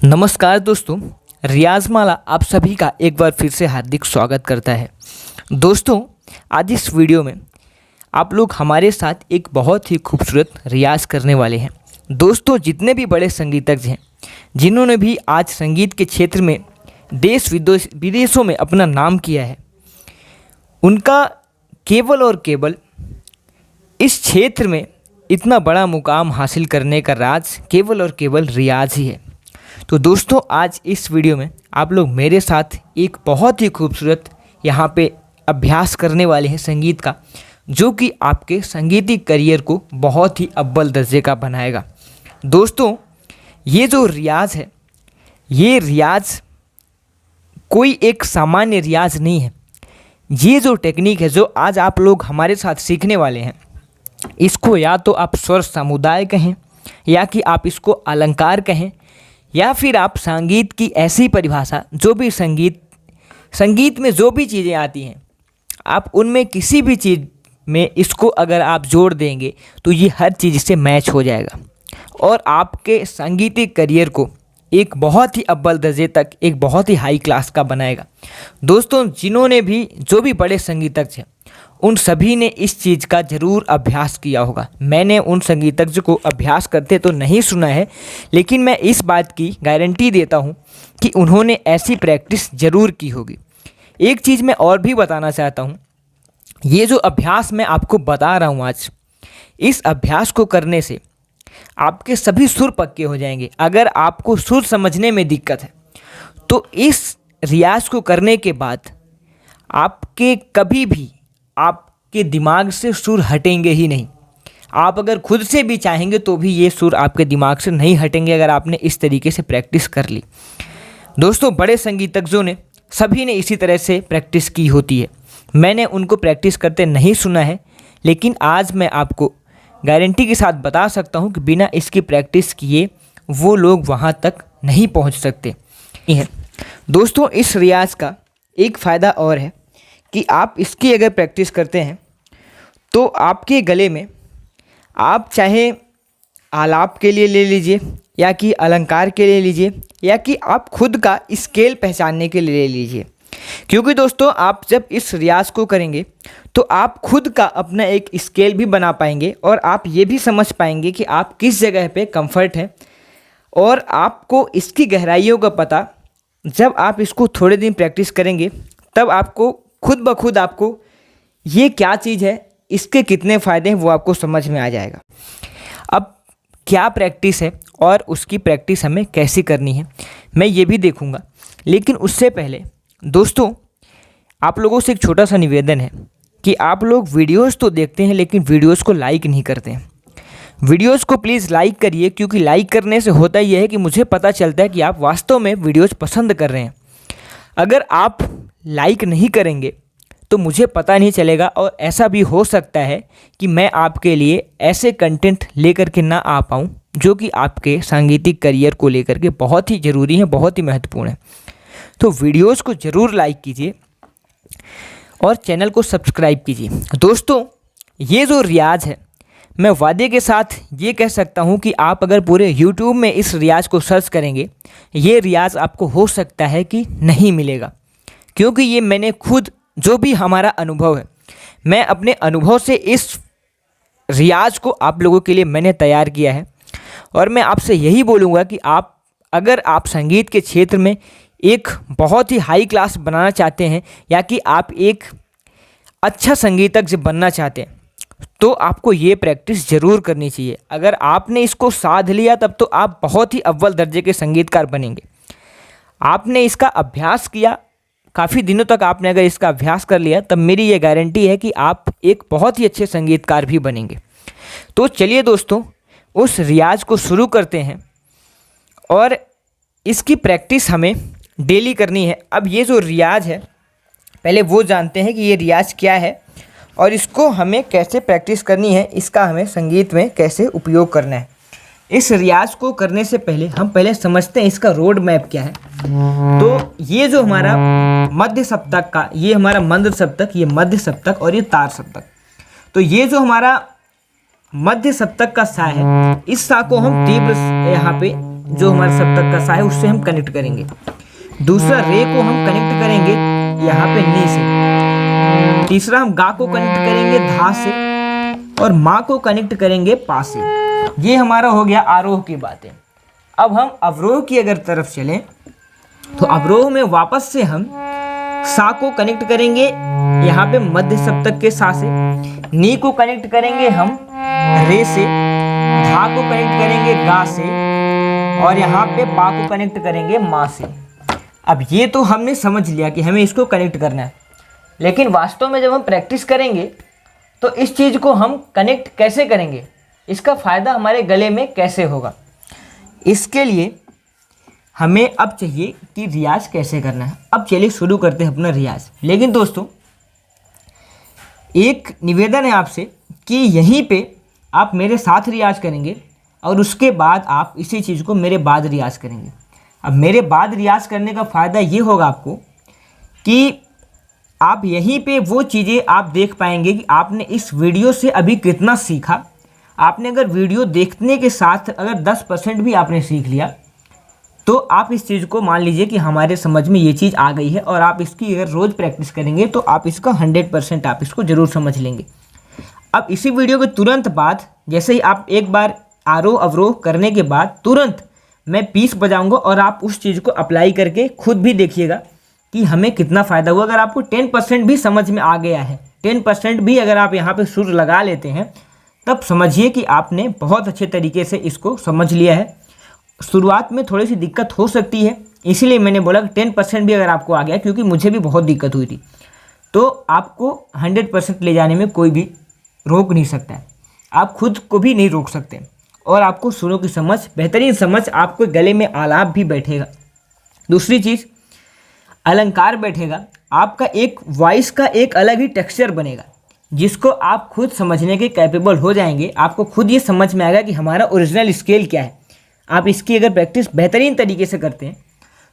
नमस्कार दोस्तों, रियाज़माला आप सभी का एक बार फिर से हार्दिक स्वागत करता है। दोस्तों, आज इस वीडियो में आप लोग हमारे साथ एक बहुत ही खूबसूरत रियाज़ करने वाले हैं। दोस्तों, जितने भी बड़े संगीतज्ञ हैं, जिन्होंने भी आज संगीत के क्षेत्र में देश विदेशों में अपना नाम किया है, उनका केवल और केवल इस क्षेत्र में इतना बड़ा मुकाम हासिल करने का राज केवल और केवल रियाज़ ही है। तो दोस्तों, आज इस वीडियो में आप लोग मेरे साथ एक बहुत ही खूबसूरत यहाँ पे अभ्यास करने वाले हैं संगीत का, जो कि आपके संगीतिक करियर को बहुत ही अव्वल दर्जे का बनाएगा। दोस्तों, ये जो रियाज़ है, ये रियाज़ कोई एक सामान्य रियाज़ नहीं है। ये जो टेक्निक है जो आज आप लोग हमारे साथ सीखने वाले हैं, इसको या तो आप स्वर समुदाय कहें, या कि आप इसको अलंकार कहें, या फिर आप संगीत की ऐसी परिभाषा, जो भी संगीत में जो भी चीज़ें आती हैं, आप उनमें किसी भी चीज़ में इसको अगर आप जोड़ देंगे तो ये हर चीज़ से मैच हो जाएगा और आपके संगीतिक करियर को एक बहुत ही अव्वल दर्जे तक, एक बहुत ही हाई क्लास का बनाएगा। दोस्तों, जिन्होंने भी जो भी बड़े संगीतज्ञ हैं, उन सभी ने इस चीज़ का ज़रूर अभ्यास किया होगा। मैंने उन संगीतज्ञ को अभ्यास करते तो नहीं सुना है, लेकिन मैं इस बात की गारंटी देता हूँ कि उन्होंने ऐसी प्रैक्टिस ज़रूर की होगी। एक चीज़ मैं और भी बताना चाहता हूँ, ये जो अभ्यास मैं आपको बता रहा हूँ आज, इस अभ्यास को करने से आपके सभी सुर पक्के हो जाएंगे। अगर आपको सुर समझने में दिक्कत है तो इस रियाज़ को करने के बाद आपके कभी भी आपके दिमाग से सुर हटेंगे ही नहीं। आप अगर खुद से भी चाहेंगे तो भी ये सुर आपके दिमाग से नहीं हटेंगे, अगर आपने इस तरीके से प्रैक्टिस कर ली। दोस्तों, बड़े संगीतज्ञों ने सभी ने इसी तरह से प्रैक्टिस की होती है। मैंने उनको प्रैक्टिस करते नहीं सुना है, लेकिन आज मैं आपको गारंटी के साथ बता सकता हूँ कि बिना इसकी प्रैक्टिस किए वो लोग वहाँ तक नहीं पहुँच सकते हैं। दोस्तों, इस रियाज़ का एक फ़ायदा और है कि आप इसकी अगर प्रैक्टिस करते हैं तो आपके गले में, आप चाहे आलाप के लिए ले लीजिए, या कि अलंकार के लिए लीजिए, या कि आप खुद का स्केल पहचानने के लिए ले लीजिए। क्योंकि दोस्तों, आप जब इस रियाज़ को करेंगे तो आप खुद का अपना एक स्केल भी बना पाएंगे और आप ये भी समझ पाएंगे कि आप किस जगह पे कंफर्ट हैं, और आपको इसकी गहराइयों का पता जब आप इसको थोड़े दिन प्रैक्टिस करेंगे तब आपको खुद ब खुद आपको ये क्या चीज़ है, इसके कितने फ़ायदे हैं, वो आपको समझ में आ जाएगा। अब क्या प्रैक्टिस है और उसकी प्रैक्टिस हमें कैसे करनी है, मैं ये भी देखूंगा। लेकिन उससे पहले दोस्तों, आप लोगों से एक छोटा सा निवेदन है कि आप लोग वीडियोस तो देखते हैं लेकिन वीडियोस को लाइक नहीं करते हैं। वीडियोस को प्लीज़ लाइक करिए, क्योंकि लाइक करने से होता यह है कि मुझे पता चलता है कि आप वास्तव में वीडियोस पसंद कर रहे हैं। अगर आप लाइक नहीं करेंगे तो मुझे पता नहीं चलेगा, और ऐसा भी हो सकता है कि मैं आपके लिए ऐसे कंटेंट लेकर के ना आ पाऊँ जो कि आपके सांगीतिक करियर को लेकर के बहुत ही ज़रूरी है, बहुत ही महत्वपूर्ण है। तो वीडियोस को ज़रूर लाइक कीजिए और चैनल को सब्सक्राइब कीजिए। दोस्तों, ये जो रियाज़ है, मैं वादे के साथ ये कह सकता हूँ कि आप अगर पूरे YouTube में इस रियाज़ को सर्च करेंगे, ये रियाज़ आपको हो सकता है कि नहीं मिलेगा। क्योंकि ये मैंने खुद, जो भी हमारा अनुभव है, मैं अपने अनुभव से इस रियाज़ को आप लोगों के लिए मैंने तैयार किया है। और मैं आपसे यही बोलूँगा कि अगर आप संगीत के क्षेत्र में एक बहुत ही हाई क्लास बनाना चाहते हैं, या कि आप एक अच्छा संगीतज्ञ बनना चाहते हैं, तो आपको ये प्रैक्टिस ज़रूर करनी चाहिए। अगर आपने इसको साध लिया तब तो आप बहुत ही अव्वल दर्जे के संगीतकार बनेंगे। आपने इसका अभ्यास किया, काफ़ी दिनों तक आपने अगर इसका अभ्यास कर लिया, तब मेरी ये गारंटी है कि आप एक बहुत ही अच्छे संगीतकार भी बनेंगे। तो चलिए दोस्तों, उस रियाज़ को शुरू करते हैं, और इसकी प्रैक्टिस हमें डेली करनी है। अब ये जो रियाज़ है, पहले वो जानते हैं कि ये रियाज़ क्या है और इसको हमें कैसे प्रैक्टिस करनी है, इसका हमें संगीत में कैसे उपयोग करना है। इस रियाज़ को करने से पहले हम समझते हैं इसका रोड मैप क्या है। तो ये जो हमारा मध्य सप्तक का, ये हमारा मंद सप्तक, ये मध्य सप्तक और ये तार सप्तक। तो ये जो हमारा मध्य सप्तक का सा है, इस सा को हम तीव्र यहाँ पे जो हमारे सप्तक का सा है उससे हम कनेक्ट करेंगे। दूसरा रे को हम कनेक्ट करेंगे यहाँ पे नी से। तीसरा हम गा को कनेक्ट करेंगे धा से, और माँ को कनेक्ट करेंगे पा से। ये हमारा हो गया आरोह की बातें। अब हम अवरोह की अगर तरफ चलें तो अवरोह में वापस से हम सा को कनेक्ट करेंगे यहाँ पे मध्य सप्तक के सा से, नी को कनेक्ट करेंगे हम रे से, धा को कनेक्ट करेंगे गा से, और यहाँ पे पा को कनेक्ट करेंगे माँ से। अब ये तो हमने समझ लिया कि हमें इसको कनेक्ट करना है, लेकिन वास्तव में जब हम प्रैक्टिस करेंगे तो इस चीज़ को हम कनेक्ट कैसे करेंगे, इसका फ़ायदा हमारे गले में कैसे होगा, इसके लिए हमें अब चाहिए कि रियाज कैसे करना है। अब चलिए शुरू करते हैं अपना रियाज। लेकिन दोस्तों एक निवेदन है आपसे कि यहीं पे आप मेरे साथ रियाज करेंगे और उसके बाद आप इसी चीज़ को मेरे बाद रियाज करेंगे। अब मेरे बाद रियाज करने का फ़ायदा ये होगा आपको कि आप यहीं पे वो चीज़ें आप देख पाएंगे कि आपने इस वीडियो से अभी कितना सीखा। आपने अगर वीडियो देखने के साथ अगर 10% भी आपने सीख लिया तो आप इस चीज़ को मान लीजिए कि हमारे समझ में ये चीज़ आ गई है, और आप इसकी अगर रोज़ प्रैक्टिस करेंगे तो आप इसका 100% आप इसको ज़रूर समझ लेंगे। अब इसी वीडियो के तुरंत बाद जैसे ही आप एक बार आरोह अवरोह करने के बाद तुरंत मैं पीस बजाऊंगा और आप उस चीज़ को अप्लाई करके खुद भी देखिएगा कि हमें कितना फ़ायदा हुआ। अगर आपको 10% भी समझ में आ गया है, 10% भी अगर आप यहाँ पे सुर लगा लेते हैं, तब समझिए कि आपने बहुत अच्छे तरीके से इसको समझ लिया है। शुरुआत में थोड़ी सी दिक्कत हो सकती है, इसीलिए मैंने बोला कि 10% भी अगर आपको आ गया, क्योंकि मुझे भी बहुत दिक्कत हुई थी, तो आपको 100% ले जाने में कोई भी रोक नहीं सकता है। आप खुद को भी नहीं रोक सकते, और आपको सुरों की समझ, बेहतरीन समझ, आपको गले में आलाप भी बैठेगा। दूसरी चीज़ अलंकार बैठेगा, आपका एक वॉइस का एक अलग ही टेक्सचर बनेगा, जिसको आप खुद समझने के कैपेबल हो जाएंगे। आपको खुद ये समझ में आएगा कि हमारा ओरिजिनल स्केल क्या है। आप इसकी अगर प्रैक्टिस बेहतरीन तरीके से करते हैं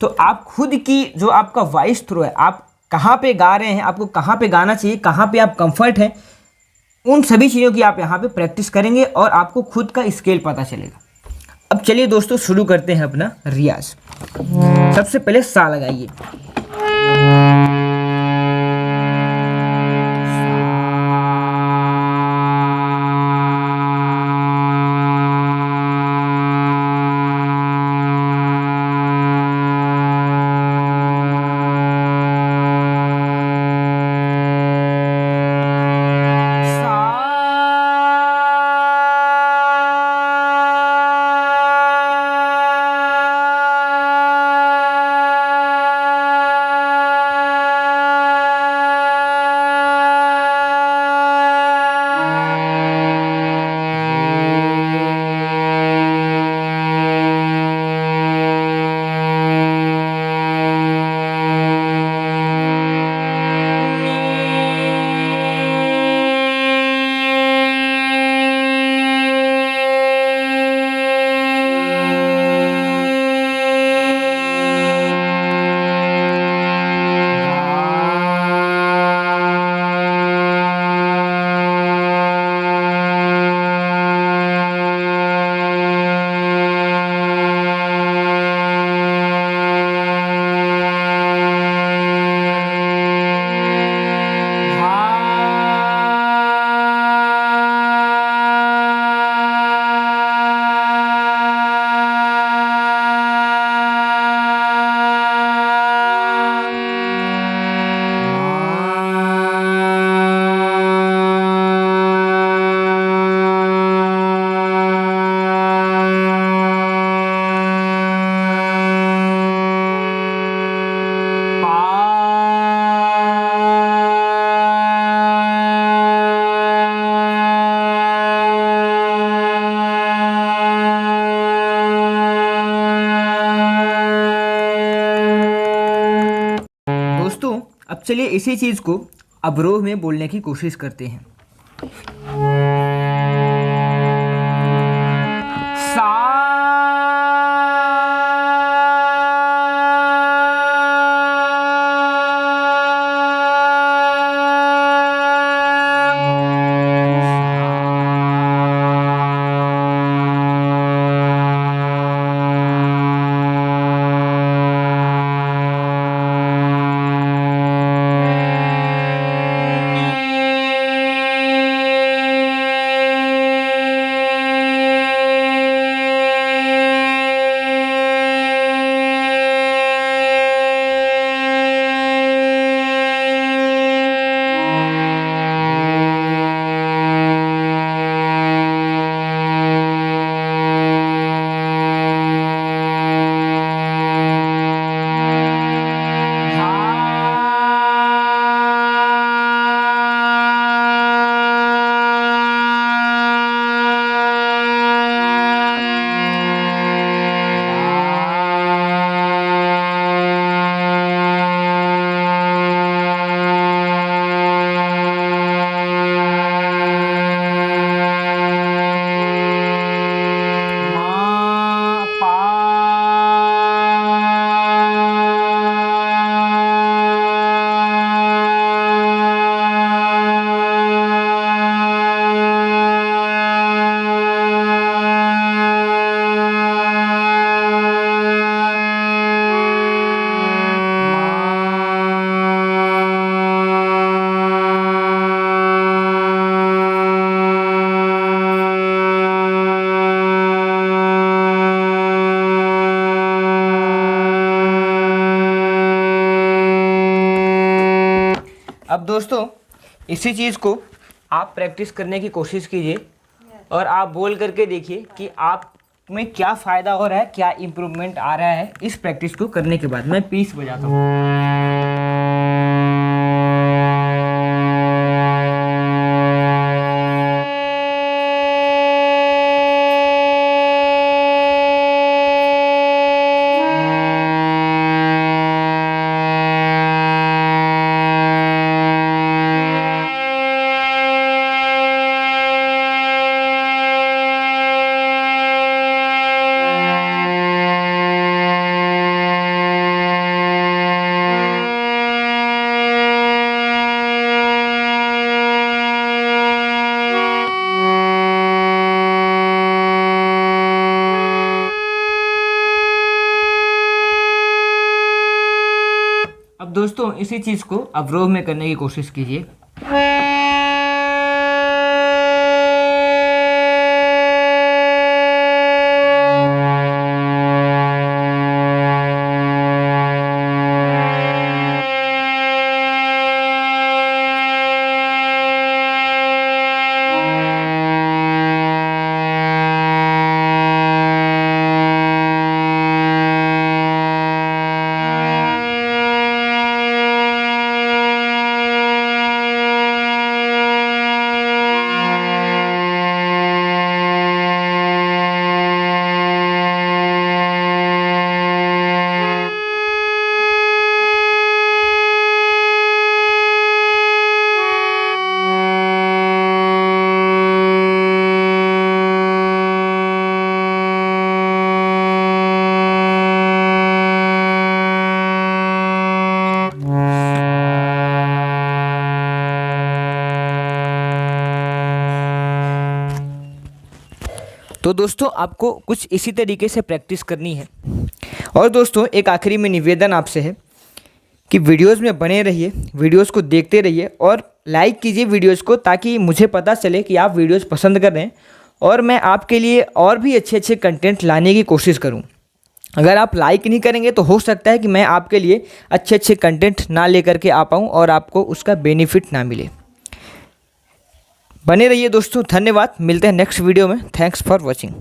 तो आप खुद की जो आपका वॉइस थ्रो है, आप कहाँ पे गा रहे हैं, आपको कहाँ पे गाना चाहिए, कहाँ पे आप कंफर्ट हैं, उन सभी चीज़ों की आप यहाँ पे प्रैक्टिस करेंगे और आपको खुद का स्केल पता चलेगा। अब चलिए दोस्तों शुरू करते हैं अपना रियाज। सबसे पहले सा लगाइए। अब चलिए इसी चीज़ को अवरोह में बोलने की कोशिश करते हैं। सा अब दोस्तों इसी चीज़ को आप प्रैक्टिस करने की कोशिश कीजिए और आप बोल करके देखिए कि आप में क्या फ़ायदा हो रहा है, क्या इम्प्रूवमेंट आ रहा है इस प्रैक्टिस को करने के बाद। मैं पीस बजाता हूँ। अब दोस्तों इसी चीज़ को अवरोह में करने की कोशिश कीजिए। तो दोस्तों आपको कुछ इसी तरीके से प्रैक्टिस करनी है। और दोस्तों एक आखिरी में निवेदन आपसे है कि वीडियोस में बने रहिए, वीडियोस को देखते रहिए और लाइक कीजिए वीडियोस को, ताकि मुझे पता चले कि आप वीडियोस पसंद कर रहे हैं और मैं आपके लिए और भी अच्छे अच्छे कंटेंट लाने की कोशिश करूं। अगर आप लाइक नहीं करेंगे तो हो सकता है कि मैं आपके लिए अच्छे अच्छे कंटेंट ना लेकर के आ पाऊँ और आपको उसका बेनिफिट ना मिले। बने रहिए दोस्तों, धन्यवाद। मिलते हैं नेक्स्ट वीडियो में। Thanks for watching.